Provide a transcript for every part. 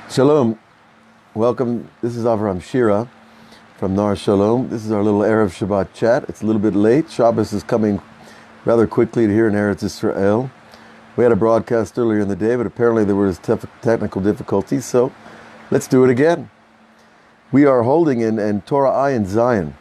Shalom. Welcome. This is Avraham Shira from Nar Shalom. This is our little Erev Shabbat chat. It's a little bit late. Shabbos is coming rather quickly here in Eretz Israel. We had a broadcast earlier in the day, but apparently there was technical difficulties, so let's do it again. We are holding in Torah Ayin Zion,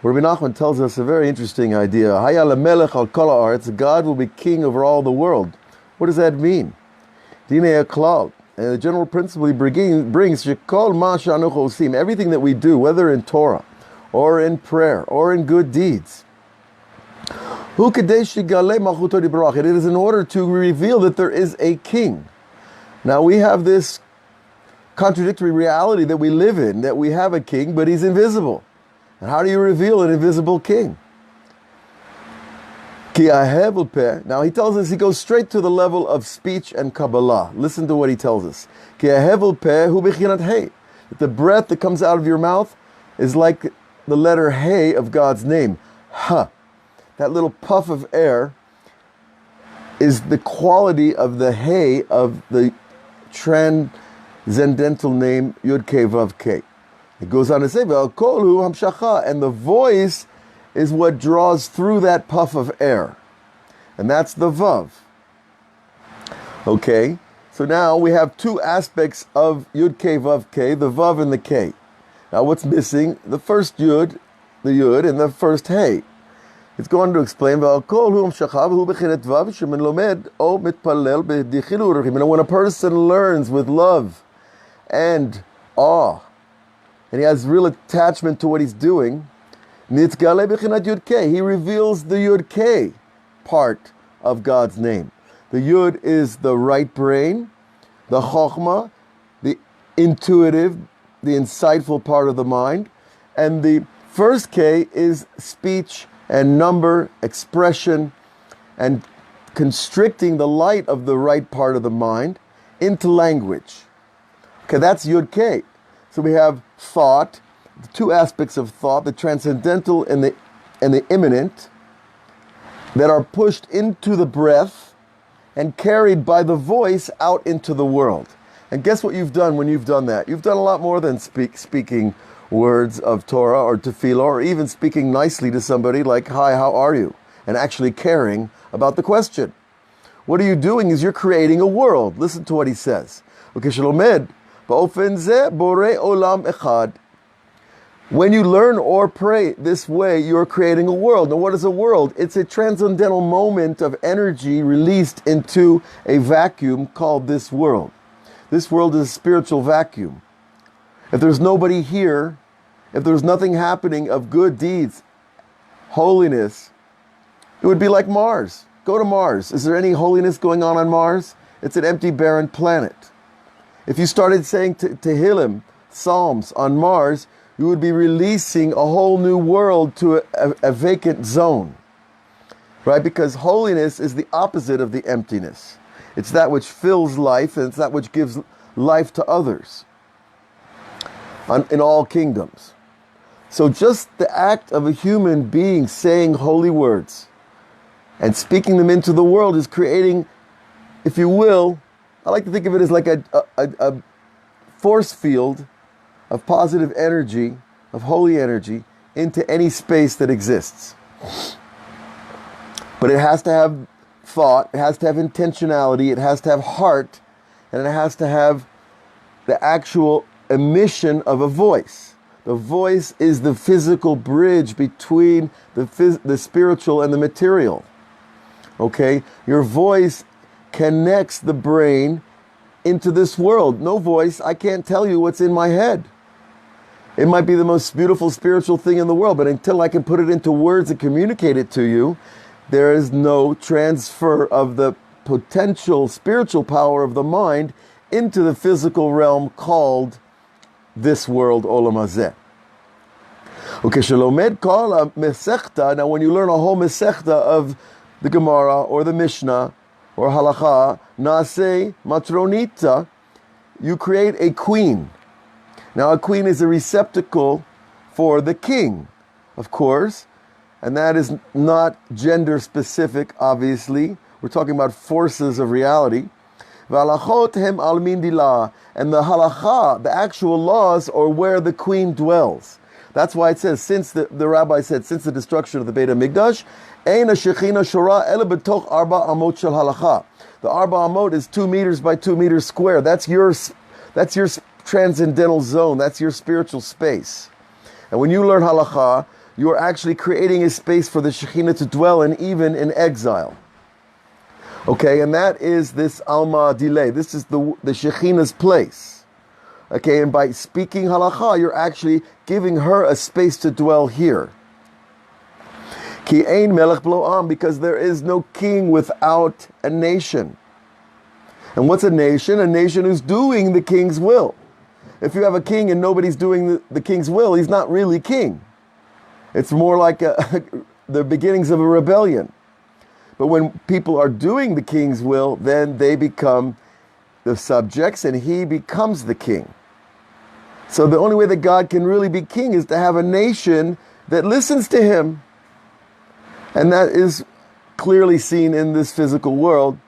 where Rabbi Nachman tells us a very interesting idea. Haya lemelech al kol haaretz, God will be king over all the world. What does that mean? Dinei klal. And the general principle he brings, Shekol ma she'anu osim, everything that we do, whether in Torah, or in prayer, or in good deeds, it is in order to reveal that there is a king. Now we have this contradictory reality that we live in, that we have a king, but he's invisible. And how do you reveal an invisible king? Now he tells us, he goes straight to the level of speech and Kabbalah. Listen to what he tells us. That the breath that comes out of your mouth is like the letter Hey of God's name. Ha. That little puff of air is the quality of the Hey of the transcendental name Yud Kei Vav Kei. It goes on to say, and the voice is what draws through that puff of air. And that's the Vav. Okay, so now we have two aspects of Yud Kei Vav Kei, the Vav and the Kei. Now what's missing? The first Yud, and the first Hey. It's going to explain, when a person learns with love and awe, and he has real attachment to what he's doing, he reveals the Yud Kei part of God's name. The Yud is the right brain, the Chokhmah, the intuitive, the insightful part of the mind, and the first K is speech and number, expression, and constricting the light of the right part of the mind into language. Okay, that's Yud Kei. So we have thought, the two aspects of thought, the transcendental and the immanent, that are pushed into the breath and carried by the voice out into the world. And guess what you've done when you've done that? You've done a lot more than speaking words of Torah or tefillah, or even speaking nicely to somebody like, hi, how are you? And actually caring about the question. What are you doing is you're creating a world. Listen to what he says. When you learn or pray this way, you're creating a world. Now what is a world? It's a transcendental moment of energy released into a vacuum called this world. This world is a spiritual vacuum. If there's nobody here, if there's nothing happening of good deeds, holiness, it would be like Mars. Go to Mars. Is there any holiness going on Mars? It's an empty, barren planet. If you started saying Tehillim, Psalms on Mars, you would be releasing a whole new world to a vacant zone. Right? Because holiness is the opposite of the emptiness. It's that which fills life, and it's that which gives life to others in all kingdoms. So just the act of a human being saying holy words and speaking them into the world is creating, if you will, I like to think of it as like a force field of positive energy, of holy energy, into any space that exists. But it has to have thought, it has to have intentionality, it has to have heart, and it has to have the actual emission of a voice. The voice is the physical bridge between the spiritual and the material. Okay? Your voice connects the brain into this world. No voice, I can't tell you what's in my head. It might be the most beautiful spiritual thing in the world, but until I can put it into words and communicate it to you, there is no transfer of the potential spiritual power of the mind into the physical realm called this world, Olam Hazeh. Okay, now when you learn a whole Mesechta of the Gemara or the Mishnah or Halacha, Naaseh Matronita, you create a queen. Now a queen is a receptacle for the king, of course, and that is not gender specific, obviously. We're talking about forces of reality. And And the halacha, the actual laws, are where the queen dwells. That's why it says, since the rabbi said, since the destruction of the Beit HaMikdash, Ein ha-shechina shora ele betoch arba amot shel halacha. The arba amot is 2 meters by 2 meters square. That's your transcendental zone. That's your spiritual space. And when you learn halacha, you are actually creating a space for the Shekhinah to dwell in, even in exile. Okay, and that is this Alma Dilei. This is the Shekhinah's place. Okay, and by speaking halacha, you're actually giving her a space to dwell here. Ki ein melech b'lo am, because there is no king without a nation. And what's a nation? A nation who's doing the king's will. If you have a king and nobody's doing the king's will, he's not really king. It's more like the beginnings of a rebellion. But when people are doing the king's will, then they become the subjects and he becomes the king. So the only way that God can really be king is to have a nation that listens to him. And that is clearly seen in this physical world.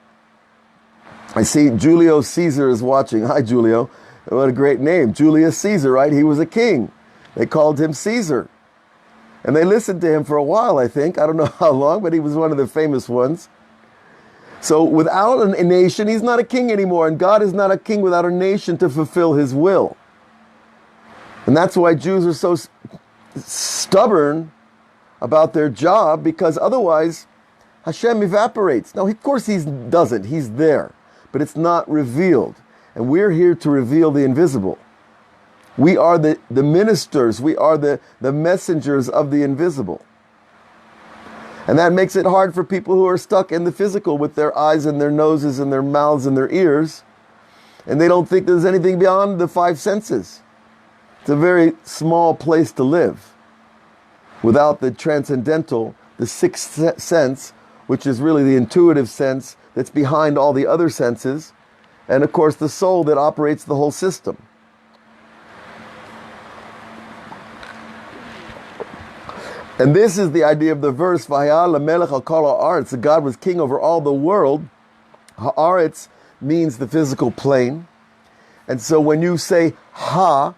I see Julio Caesar is watching. Hi, Julio. What a great name. Julius Caesar, right? He was a king. They called him Caesar. And they listened to him for a while, I think. I don't know how long, but he was one of the famous ones. So without a nation, he's not a king anymore. And God is not a king without a nation to fulfill his will. And that's why Jews are so stubborn about their job, because otherwise Hashem evaporates. Now, of course he doesn't. He's there. But it's not revealed. And we're here to reveal the invisible. We are the ministers. We are the messengers of the invisible. And that makes it hard for people who are stuck in the physical with their eyes and their noses and their mouths and their ears. And they don't think there's anything beyond the 5 senses. It's a very small place to live without the transcendental, the 6th sense, which is really the intuitive sense that's behind all the other senses. And of course, the soul that operates the whole system. And this is the idea of the verse, V'haya lamelech al kol ha'aretz. So God was king over all the world. Ha'aretz means the physical plane. And so when you say halacha,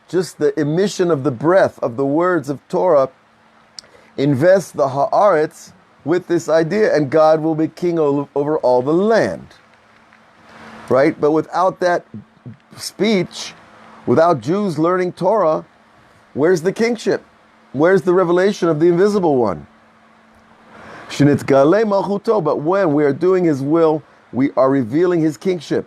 just the emission of the breath of the words of Torah, invest the ha'aretz with this idea, and God will be king over all the land. Right? But without that speech, without Jews learning Torah, where's the kingship? Where's the revelation of the invisible one? Shenitzgalei malchuto. But when we are doing his will, we are revealing his kingship.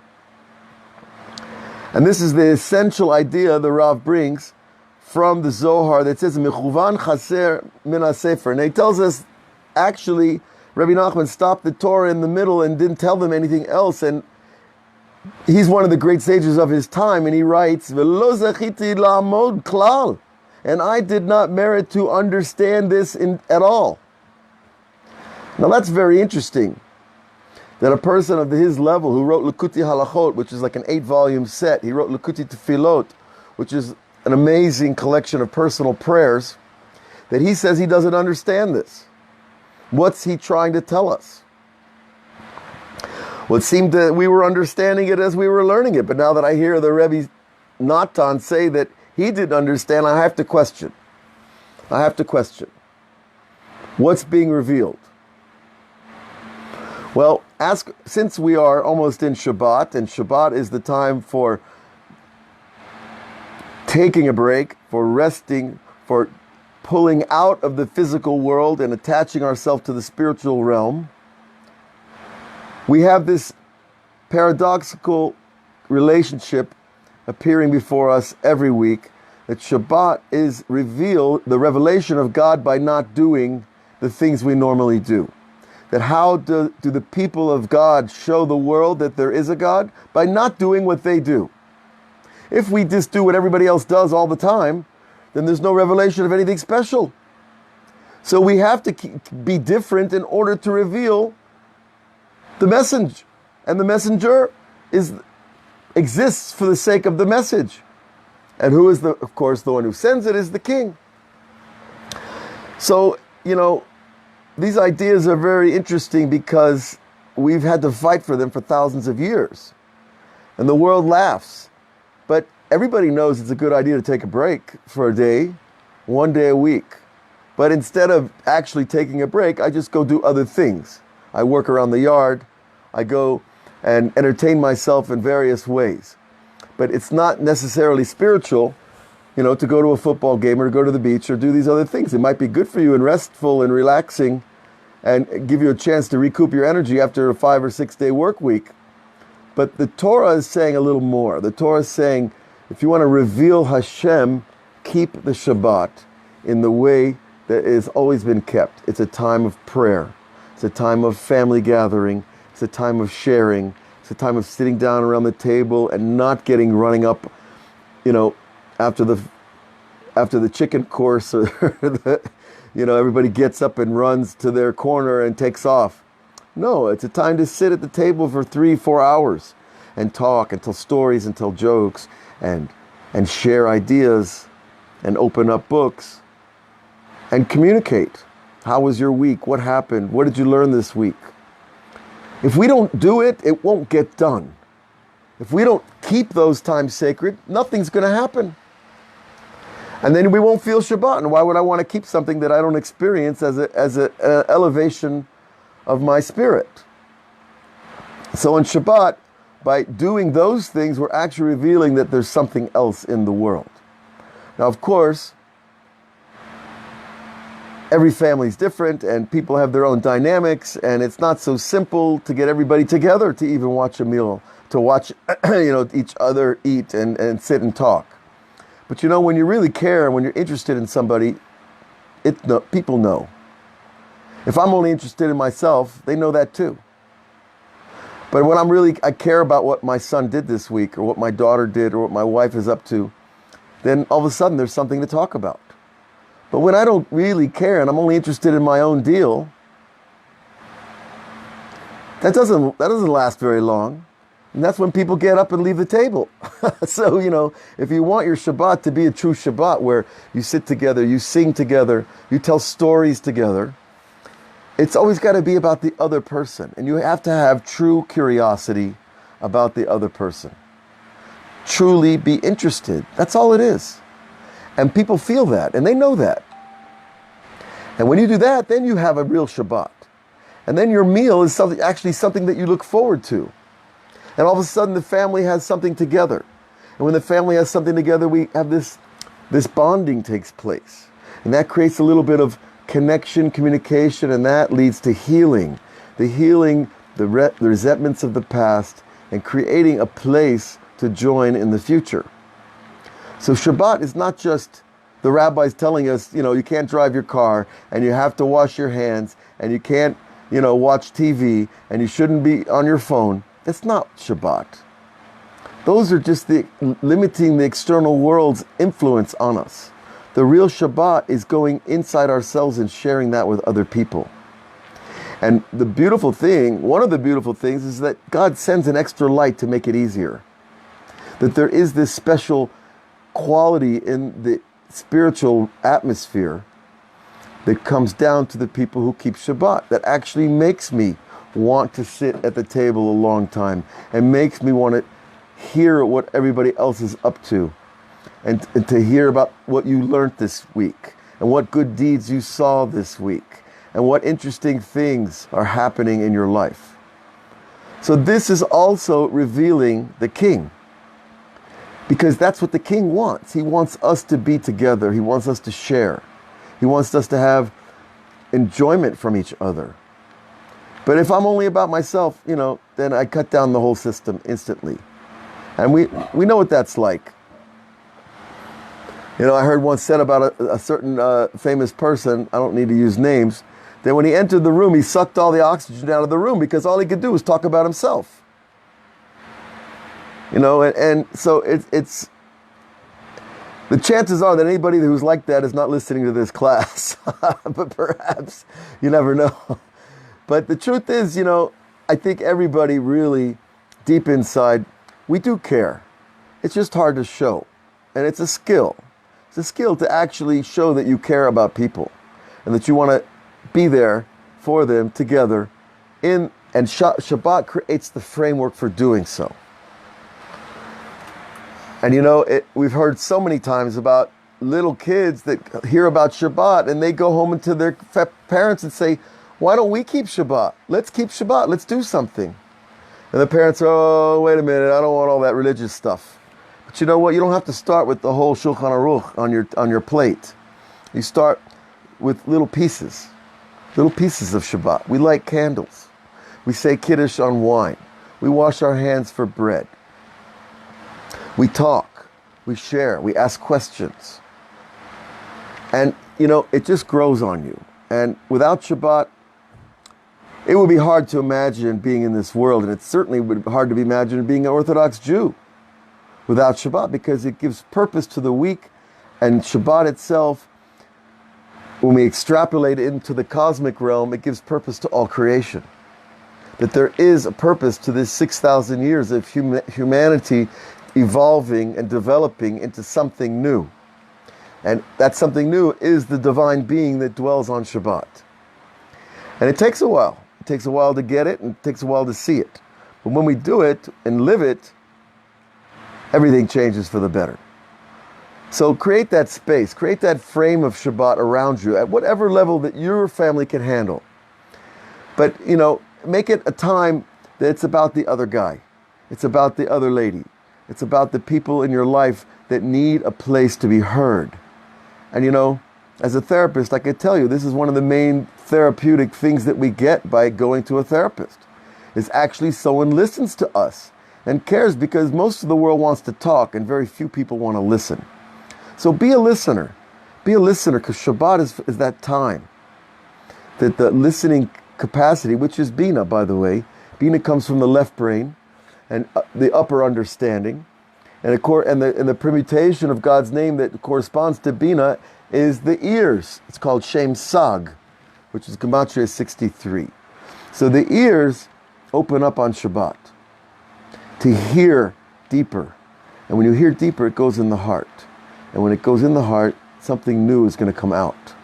And this is the essential idea the Rav brings from the Zohar that says, Mechuvan chaser min ha-sefer. And he tells us, actually, Rabbi Nachman stopped the Torah in the middle and didn't tell them anything else. And he's one of the great sages of his time, and he writes, V'lo zechiti la'amod klal. And I did not merit to understand this at all. Now that's very interesting, that a person of his level who wrote Likutei Halachot, which is like an 8-volume set, he wrote Likutei Tefillot, which is an amazing collection of personal prayers, that he says he doesn't understand this. What's he trying to tell us? Well, it seemed that we were understanding it as we were learning it, but now that I hear the Rebbe Natan say that he didn't understand, I have to question. What's being revealed? Well, since we are almost in Shabbat, and Shabbat is the time for taking a break, for resting, for pulling out of the physical world and attaching ourselves to the spiritual realm, we have this paradoxical relationship appearing before us every week, that Shabbat is the revelation of God by not doing the things we normally do. That how do the people of God show the world that there is a God? By not doing what they do. If we just do what everybody else does all the time, then there's no revelation of anything special. So we have to be different in order to reveal the message. And the messenger exists for the sake of the message. And who is of course, the one who sends it is the king. So, these ideas are very interesting because we've had to fight for them for thousands of years. and the world laughs. But everybody knows it's a good idea to take a break for a day, one day a week. But instead of actually taking a break, I just go do other things. I work around the yard. I go and entertain myself in various ways. But it's not necessarily spiritual, to go to a football game or to go to the beach or do these other things. It might be good for you and restful and relaxing and give you a chance to recoup your energy after a 5 or 6 day work week. But the Torah is saying a little more. The Torah is saying, if you want to reveal Hashem, keep the Shabbat in the way that has always been kept. It's a time of prayer. It's a time of family gathering. It's a time of sharing. It's a time of sitting down around the table and not running up, after the chicken course, or everybody gets up and runs to their corner and takes off. No, it's a time to sit at the table for 3-4 hours and talk and tell stories and tell jokes and share ideas and open up books and communicate. How was your week? What happened? What did you learn this week? If we don't do it, it won't get done. If we don't keep those times sacred, nothing's going to happen. And then we won't feel Shabbat. And why would I want to keep something that I don't experience as an elevation of my spirit? So on Shabbat, by doing those things, we're actually revealing that there's something else in the world. Now, of course, every family is different and people have their own dynamics, and it's not so simple to get everybody together to even watch a meal, to watch each other eat and sit and talk. But when you really care and when you're interested in somebody, people know. If I'm only interested in myself, they know that too. But when I care about what my son did this week, or what my daughter did, or what my wife is up to, then all of a sudden there's something to talk about. But when I don't really care and I'm only interested in my own deal, that doesn't last very long. And that's when people get up and leave the table. So, if you want your Shabbat to be a true Shabbat where you sit together, you sing together, you tell stories together, it's always got to be about the other person. And you have to have true curiosity about the other person. Truly be interested. That's all it is. And people feel that, and they know that. And when you do that, then you have a real Shabbat. And then your meal is something that you look forward to. And all of a sudden the family has something together. And when the family has something together, we have this bonding takes place. And that creates a little bit of connection, communication, and that leads to healing. The resentments of the past, and creating a place to join in the future. So Shabbat is not just the rabbis telling us, you can't drive your car, and you have to wash your hands, and you can't, watch TV, and you shouldn't be on your phone. That's not Shabbat. Those are just limiting the external world's influence on us. The real Shabbat is going inside ourselves and sharing that with other people. And one of the beautiful things is that God sends an extra light to make it easier. That there is this special quality in the spiritual atmosphere that comes down to the people who keep Shabbat, that actually makes me want to sit at the table a long time and makes me want to hear what everybody else is up to and to hear about what you learned this week and what good deeds you saw this week and what interesting things are happening in your life. So this is also revealing the King, because that's what the King wants. He wants us to be together. He wants us to share. He wants us to have enjoyment from each other. But if I'm only about myself, then I cut down the whole system instantly. And we know what that's like. I heard once said about a certain famous person, I don't need to use names, that when he entered the room, he sucked all the oxygen out of the room because all he could do was talk about himself. And so it's the chances are that anybody who's like that is not listening to this class. But perhaps, you never know. But the truth is, I think everybody really, deep inside, we do care. It's just hard to show. And it's a skill. It's a skill to actually show that you care about people and that you want to be there for them together. And Shabbat creates the framework for doing so. And you know, we've heard so many times about little kids that hear about Shabbat and they go home to their parents and say, why don't we keep Shabbat? Let's keep Shabbat. Let's do something. And the parents are, oh, wait a minute, I don't want all that religious stuff. But you know what? You don't have to start with the whole Shulchan Aruch on your plate. You start with little pieces of Shabbat. We light candles. We say Kiddush on wine. We wash our hands for bread. We talk. We share. We ask questions. And, you know, it just grows on you. And without Shabbat, it would be hard to imagine being in this world, and it certainly would be hard to imagine being an Orthodox Jew without Shabbat, because it gives purpose to the week, and Shabbat itself, when we extrapolate it into the cosmic realm, it gives purpose to all creation. That there is a purpose to this 6,000 years of humanity evolving and developing into something new. And that something new is the divine being that dwells on Shabbat. And it takes a while. It takes a while to get it, and it takes a while to see it. But when we do it and live it, everything changes for the better. So create that space, create that frame of Shabbat around you at whatever level that your family can handle. But, you know, make it a time that it's about the other guy. It's about the other lady. It's about the people in your life that need a place to be heard. And, you know, as a therapist, I could tell you, this is one of the main therapeutic things that we get by going to a therapist. Is actually someone listens to us and cares, because most of the world wants to talk and very few people want to listen. So be a listener. Be a listener, because Shabbat is that time. That the listening capacity, which is Bina, by the way. Bina comes from the left brain and the upper understanding. And the permutation of God's name that corresponds to Bina is the ears. It's called Shem Sag, which is Gematria 63. So the ears open up on Shabbat to hear deeper. And when you hear deeper, it goes in the heart. And when it goes in the heart, something new is going to come out.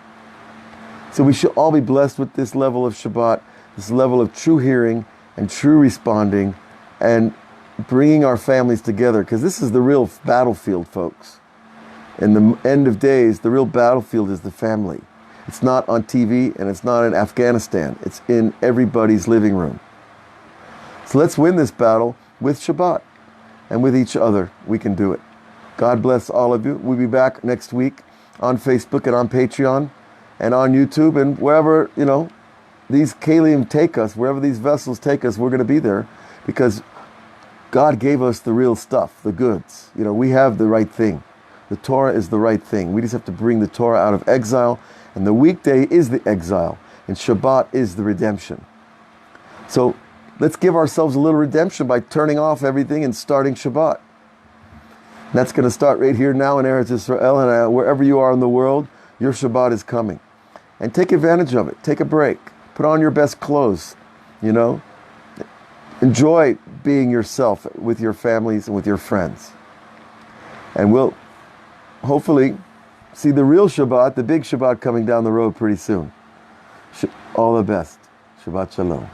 So we should all be blessed with this level of Shabbat, this level of true hearing and true responding, and bringing our families together, because this is the real battlefield, folks. In the end of days, the real battlefield is the family. It's not on TV, and it's not in Afghanistan. It's in everybody's living room. So let's win this battle with Shabbat, and with each other. We can do it. God bless all of you. We'll be back next week on Facebook and on Patreon and on YouTube, and wherever, you know, these kalim take us, wherever these vessels take us, we're going to be there, because God gave us the real stuff, the goods. You know, we have the right thing. The Torah is the right thing. We just have to bring the Torah out of exile, and the weekday is the exile, and Shabbat is the redemption. So let's give ourselves a little redemption by turning off everything and starting Shabbat. And that's going to start right here now in Eretz Israel, and wherever you are in the world, your Shabbat is coming. And take advantage of it. Take a break. Put on your best clothes, you know. Enjoy being yourself with your families and with your friends. And we'll hopefully see the real Shabbat, the big Shabbat, coming down the road pretty soon. All the best. Shabbat Shalom.